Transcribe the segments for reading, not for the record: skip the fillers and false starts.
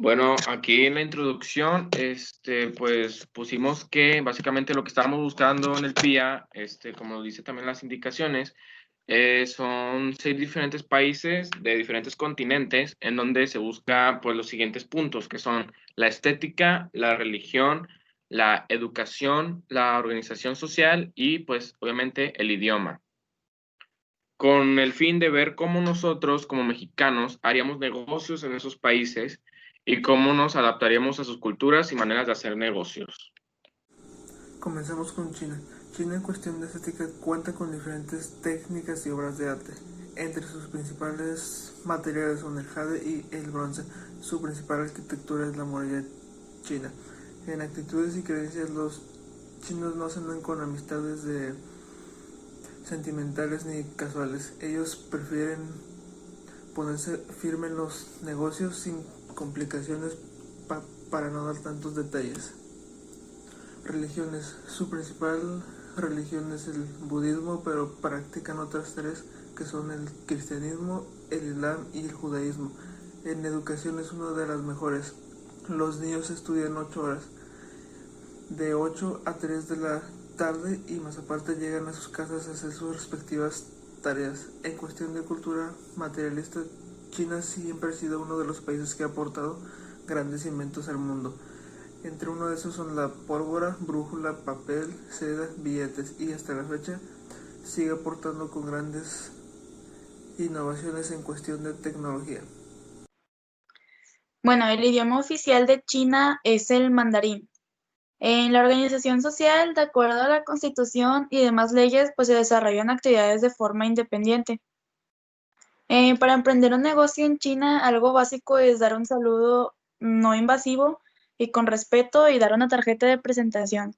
Bueno, aquí en la introducción, pues pusimos que básicamente lo que estábamos buscando en el PIA, como dice también las indicaciones, son 6 diferentes países de diferentes continentes en donde se busca pues los siguientes puntos, que son la estética, la religión, la educación, la organización social y pues obviamente el idioma, con el fin de ver cómo nosotros como mexicanos haríamos negocios en esos países y cómo nos adaptaríamos a sus culturas y maneras de hacer negocios. Comencemos con China. China en cuestión de estética cuenta con diferentes técnicas y obras de arte. Entre sus principales materiales son el jade y el bronce. Su principal arquitectura es la muralla china. En actitudes y creencias los chinos no se andan con amistades de sentimentales ni casuales. Ellos prefieren ponerse firme en los negocios sin complicaciones para no dar tantos detalles. Religiones. Su principal religión es el budismo, pero practican otras tres que son el cristianismo, el islam y el judaísmo. En educación es una de las mejores. Los niños estudian 8 horas, de 8 a 3 de la tarde, y más aparte llegan a sus casas a hacer sus respectivas tareas. En cuestión de cultura materialista, China siempre ha sido uno de los países que ha aportado grandes inventos al mundo. Entre uno de esos son la pólvora, brújula, papel, seda, billetes, y hasta la fecha sigue aportando con grandes innovaciones en cuestión de tecnología. Bueno, el idioma oficial de China es el mandarín. En la organización social, de acuerdo a la Constitución y demás leyes, pues se desarrollan actividades de forma independiente. Para emprender un negocio en China, algo básico es dar un saludo no invasivo y con respeto y dar una tarjeta de presentación.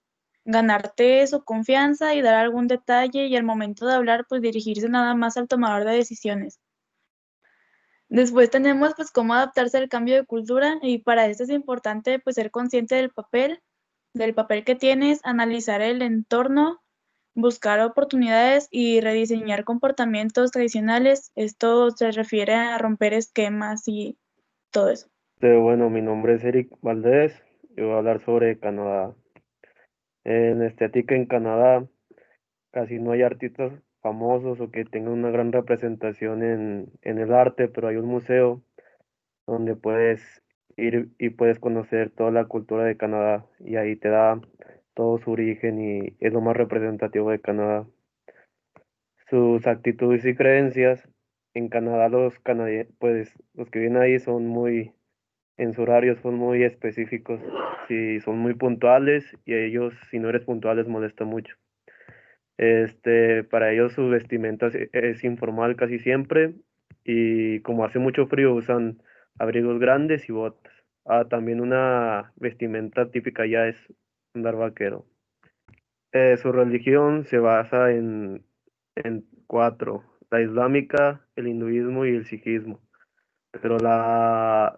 Ganarte su confianza y dar algún detalle y al momento de hablar, pues dirigirse nada más al tomador de decisiones. Después tenemos pues cómo adaptarse al cambio de cultura y para esto es importante pues ser consciente del papel que tienes, analizar el entorno, buscar oportunidades y rediseñar comportamientos tradicionales. Esto se refiere a romper esquemas y todo eso. Bueno, mi nombre es Eric Valdés y voy a hablar sobre Canadá. En estética en Canadá casi no hay artistas famosos o que tengan una gran representación en el arte, pero hay un museo donde puedes ir y puedes conocer toda la cultura de Canadá y ahí te da todo su origen y es lo más representativo de Canadá. Sus actitudes y creencias en Canadá, pues los que viven ahí son muy en su horario son muy específicos, si son muy puntuales y a ellos si no eres puntual les molesta mucho. Para ellos su vestimenta es informal casi siempre y como hace mucho frío usan abrigos grandes y botas. También una vestimenta típica ya es andar vaquero. Su religión se basa en cuatro: la islámica, el hinduismo y el sijismo, pero la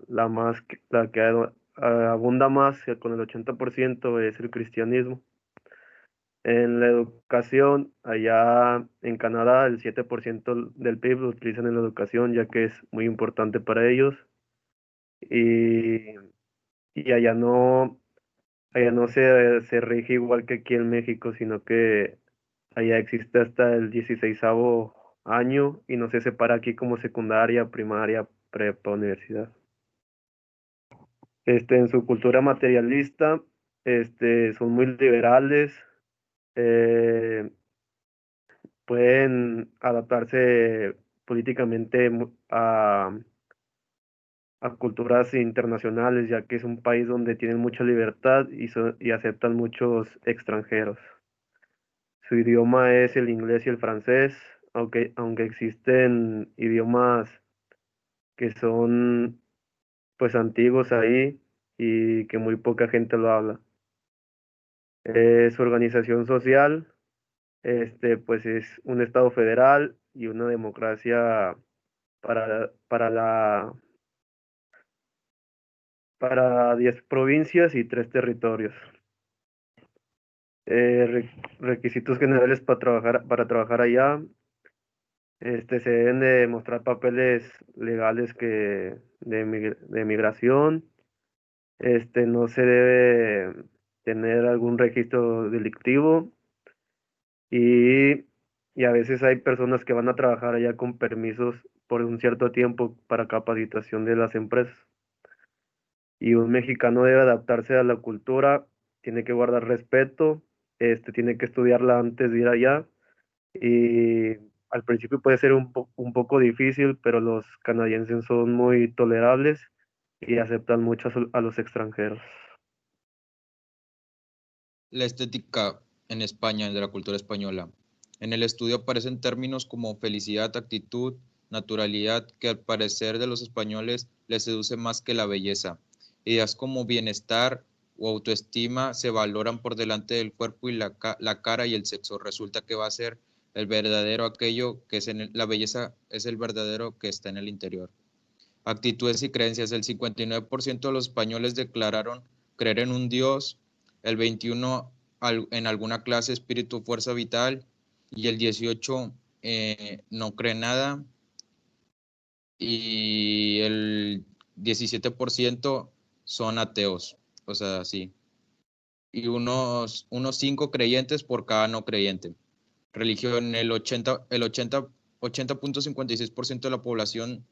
que abunda más con el 80% es el cristianismo. En la educación, allá en Canadá, el 7% del PIB lo utilizan en la educación, ya que es muy importante para ellos. Y, y allá no se rige igual que aquí en México, sino que allá existe hasta el 16º año y no se separa aquí como secundaria, primaria, prepa, universidad. En su cultura materialista, son muy liberales, eh, pueden adaptarse políticamente a culturas internacionales, ya que es un país donde tienen mucha libertad y aceptan muchos extranjeros. Su idioma es el inglés y el francés, aunque existen idiomas que son pues antiguos ahí y que muy poca gente lo habla. Su organización social, pues es un estado federal y una democracia para para 10 provincias y 3 territorios. Requisitos generales para trabajar allá, se deben de mostrar papeles legales de migración, No se debe tener algún registro delictivo y, y a veces hay personas que van a trabajar allá con permisos por un cierto tiempo para capacitación de las empresas. Y un mexicano debe adaptarse a la cultura, tiene que guardar respeto, tiene que estudiarla antes de ir allá. Y al principio puede ser un poco difícil, pero los canadienses son muy tolerables y aceptan mucho a los extranjeros. La estética en España, de la cultura española. En el estudio aparecen términos como felicidad, actitud, naturalidad, que al parecer de los españoles les seduce más que la belleza. Ideas como bienestar o autoestima se valoran por delante del cuerpo y la cara y el sexo. Resulta que va a ser el verdadero aquello que es la belleza es el verdadero que está en el interior. Actitudes y creencias. El 59% de los españoles declararon creer en un Dios, el 21% en alguna clase, espíritu, fuerza vital, y el 18% no cree nada, y el 17% son ateos, o sea, sí. Y unos 5 creyentes por cada no creyente. Religión, el 80.56% de la población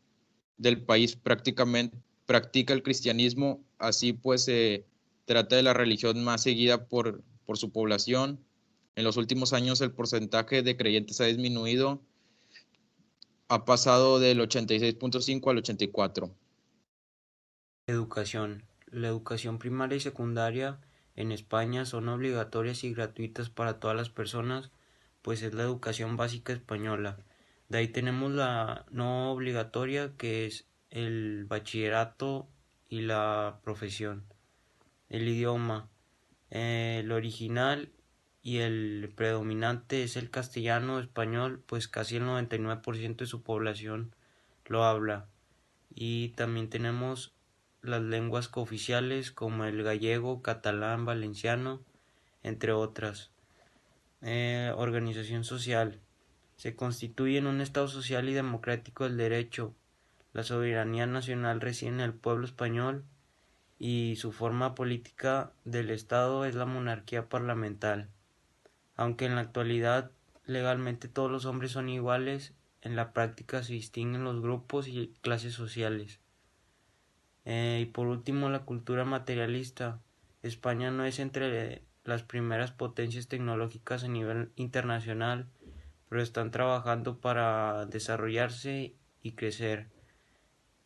del país prácticamente practica el cristianismo, así pues se trata de la religión más seguida por su población. En los últimos años el porcentaje de creyentes ha disminuido, ha pasado del 86.5 al 84. Educación. La educación primaria y secundaria en España son obligatorias y gratuitas para todas las personas, pues es la educación básica española. De ahí tenemos la no obligatoria, que es el bachillerato y la profesión. El idioma. El original y el predominante es el castellano español, pues casi el 99% de su población lo habla. Y también tenemos las lenguas cooficiales como el gallego, catalán, valenciano, entre otras. Organización social. Se constituye en un Estado social y democrático del derecho. La soberanía nacional reside en el pueblo español y su forma política del Estado es la monarquía parlamental. Aunque en la actualidad legalmente todos los hombres son iguales, en la práctica se distinguen los grupos y clases sociales. Y por último, la cultura materialista. España no es entre las primeras potencias tecnológicas a nivel internacional, pero están trabajando para desarrollarse y crecer.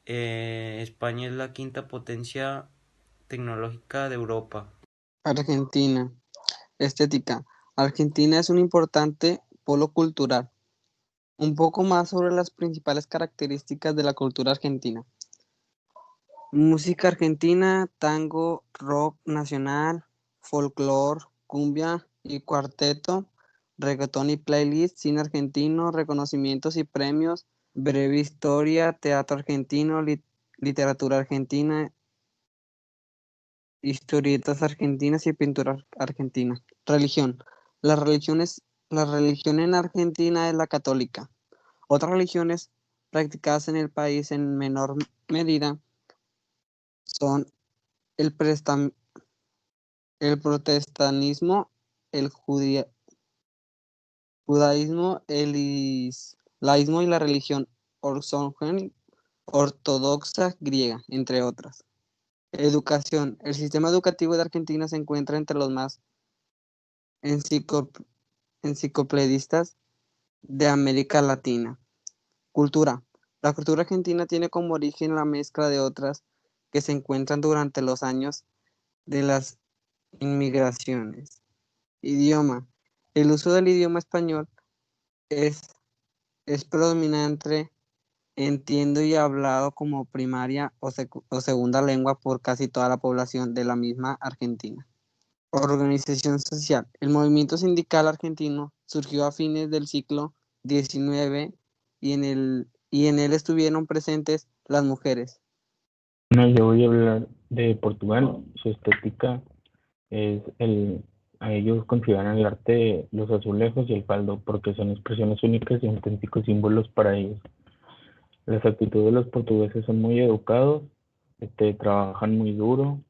España es la quinta potencia tecnológica de Europa. Argentina. Estética. Argentina es un importante polo cultural. Un poco más sobre las principales características de la cultura argentina. Música argentina, tango, rock nacional, folclore, cumbia y cuarteto, reggaetón y playlist, cine argentino, reconocimientos y premios, breve historia, teatro argentino, literatura argentina, historietas argentinas y pintura argentina. Religión. La religión en Argentina es la católica. Otras religiones practicadas en el país en menor medida son el protestantismo, el judaísmo, el islaísmo y la religión ortodoxa griega, entre otras. Educación. El sistema educativo de Argentina se encuentra entre los más enciclopedistas de América Latina. Cultura. La cultura argentina tiene como origen la mezcla de otras que se encuentran durante los años de las inmigraciones. Idioma. El uso del idioma español es predominante, entiendo y hablado como primaria o segunda lengua por casi toda la población de la misma Argentina. Organización social. El movimiento sindical argentino surgió a fines del siglo XIX y en él estuvieron presentes las mujeres. Bueno, yo voy a hablar de Portugal. Su estética es a ellos consideran el arte, los azulejos y el faldo, porque son expresiones únicas y auténticos símbolos para ellos. Las actitudes de los portugueses son muy educados, trabajan muy duro,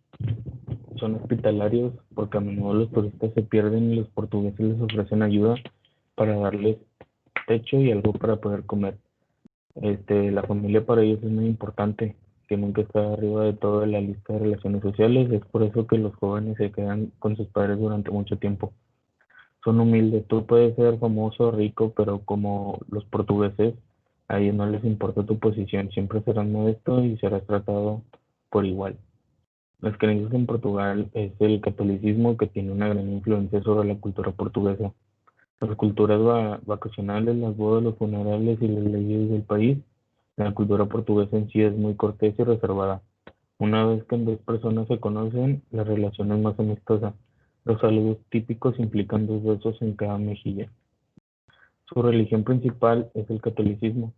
Son hospitalarios porque a menudo los turistas se pierden y los portugueses les ofrecen ayuda para darles techo y algo para poder comer. La familia para ellos es muy importante, que nunca está arriba de todo en la lista de relaciones sociales. Es por eso que los jóvenes se quedan con sus padres durante mucho tiempo. Son humildes. Tú puedes ser famoso, rico, pero como los portugueses, a ellos no les importa tu posición. Siempre serás modesto y serás tratado por igual. Las creencias en Portugal es el catolicismo, que tiene una gran influencia sobre la cultura portuguesa. Las culturas vacacionales, las bodas, los funerales y las leyes del país. La cultura portuguesa en sí es muy cortés y reservada. Una vez que dos personas se conocen, la relación es más amistosa. Los saludos típicos implican 2 besos en cada mejilla. Su religión principal es el catolicismo.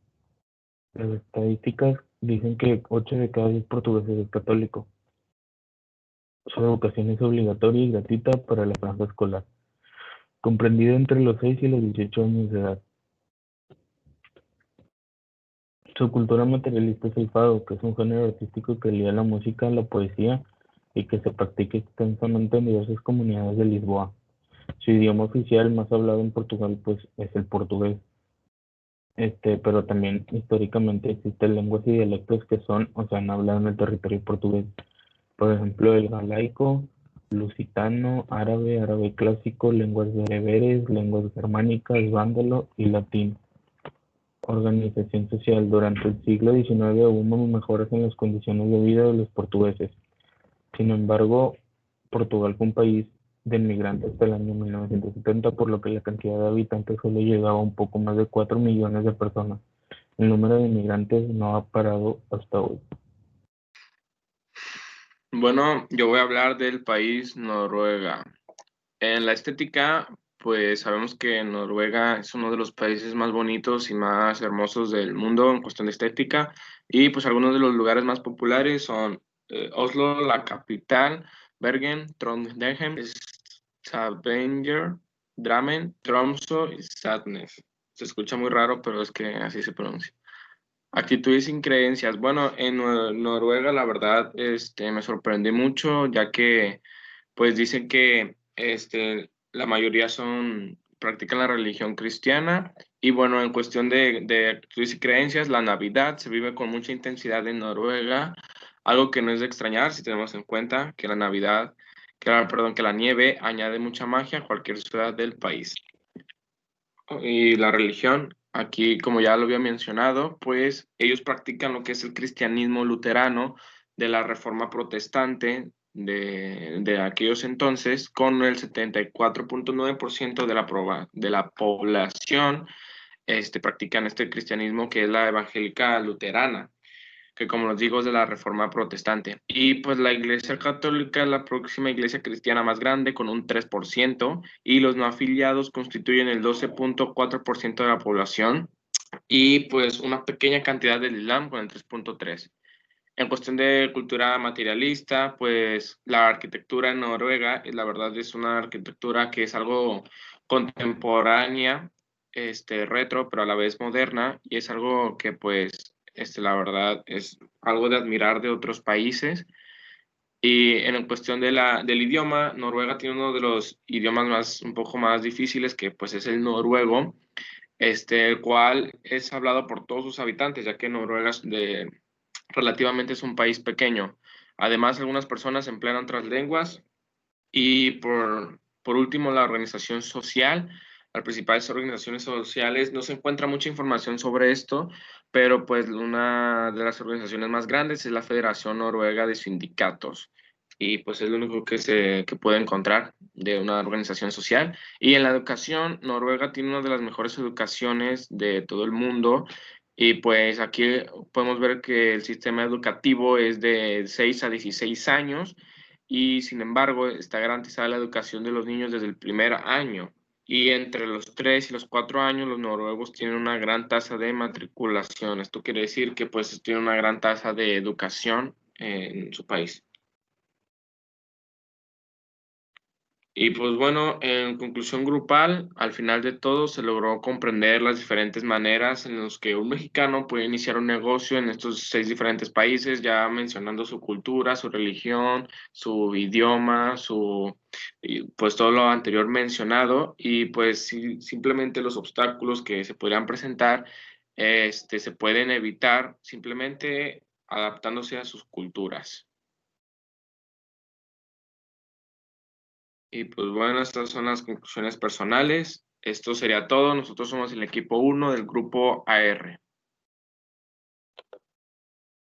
Las estadísticas dicen que 8 de cada 10 portugueses es católico. Su educación es obligatoria y gratuita para la franja escolar, comprendida entre los 6 y los 18 años de edad. Su cultura materialista es el fado, que es un género artístico que liga la música a la poesía y que se practica extensamente en diversas comunidades de Lisboa. Su idioma oficial más hablado en Portugal pues es el portugués. Pero también históricamente existen lenguas y dialectos que son o se han hablado en el territorio portugués. Por ejemplo, el galaico, lusitano, árabe, árabe clásico, lenguas bereberes, lenguas germánicas, vándalo y latín. Organización social. Durante el siglo XIX hubo mejoras en las condiciones de vida de los portugueses. Sin embargo, Portugal fue un país de inmigrantes hasta el año 1970, por lo que la cantidad de habitantes solo llegaba a un poco más de 4 millones de personas. El número de inmigrantes no ha parado hasta hoy. Bueno, yo voy a hablar del país Noruega. En la estética, pues sabemos que Noruega es uno de los países más bonitos y más hermosos del mundo en cuestión de estética. Y pues algunos de los lugares más populares son Oslo, la capital, Bergen, Trondheim, Stavanger, Drammen, Tromsø y Sandnes. Se escucha muy raro, pero es que así se pronuncia. Actitudes sin creencias. Bueno, en Noruega la verdad me sorprendí mucho, ya que pues dicen que la mayoría practican la religión cristiana. Y bueno, en cuestión de actitudes y creencias, la Navidad se vive con mucha intensidad en Noruega, algo que no es de extrañar si tenemos en cuenta que la Navidad, que la nieve añade mucha magia a cualquier ciudad del país. Y la religión, aquí como ya lo había mencionado, pues ellos practican lo que es el cristianismo luterano de la Reforma Protestante de aquellos entonces, con el 74.9% de la población practican este cristianismo, que es la evangélica luterana, que como les digo es de la Reforma Protestante. Y pues la Iglesia Católica es la próxima iglesia cristiana más grande con un 3%, y los no afiliados constituyen el 12.4% de la población, y pues una pequeña cantidad del Islam con el 3.3%. En cuestión de cultura materialista, pues la arquitectura en Noruega, la verdad es una arquitectura que es algo contemporánea, retro, pero a la vez moderna, y es algo que pues, la verdad es algo de admirar de otros países. Y en cuestión del idioma, Noruega tiene uno de los idiomas un poco más difíciles, que pues es el noruego, el cual es hablado por todos sus habitantes, ya que Noruega relativamente es un país pequeño. Además, algunas personas emplean otras lenguas. Y por último, la organización social. Las principales organizaciones sociales, no se encuentra mucha información sobre esto, pero pues una de las organizaciones más grandes es la Federación Noruega de Sindicatos. Y pues es lo único que puede encontrar de una organización social. Y en la educación, Noruega tiene una de las mejores educaciones de todo el mundo. Y pues aquí podemos ver que el sistema educativo es de 6 a 16 años, y sin embargo está garantizada la educación de los niños desde el primer año. Y entre los 3 y los 4 años los noruegos tienen una gran tasa de matriculación. Esto quiere decir que pues tienen una gran tasa de educación en su país. Y pues bueno, en conclusión grupal, al final de todo se logró comprender las diferentes maneras en las que un mexicano puede iniciar un negocio en estos 6 diferentes países, ya mencionando su cultura, su religión, su idioma, y pues todo lo anterior mencionado, y pues simplemente los obstáculos que se podrían presentar, se pueden evitar simplemente adaptándose a sus culturas. Y pues bueno, estas son las conclusiones personales. Esto sería todo. Nosotros somos el equipo 1 del grupo AR.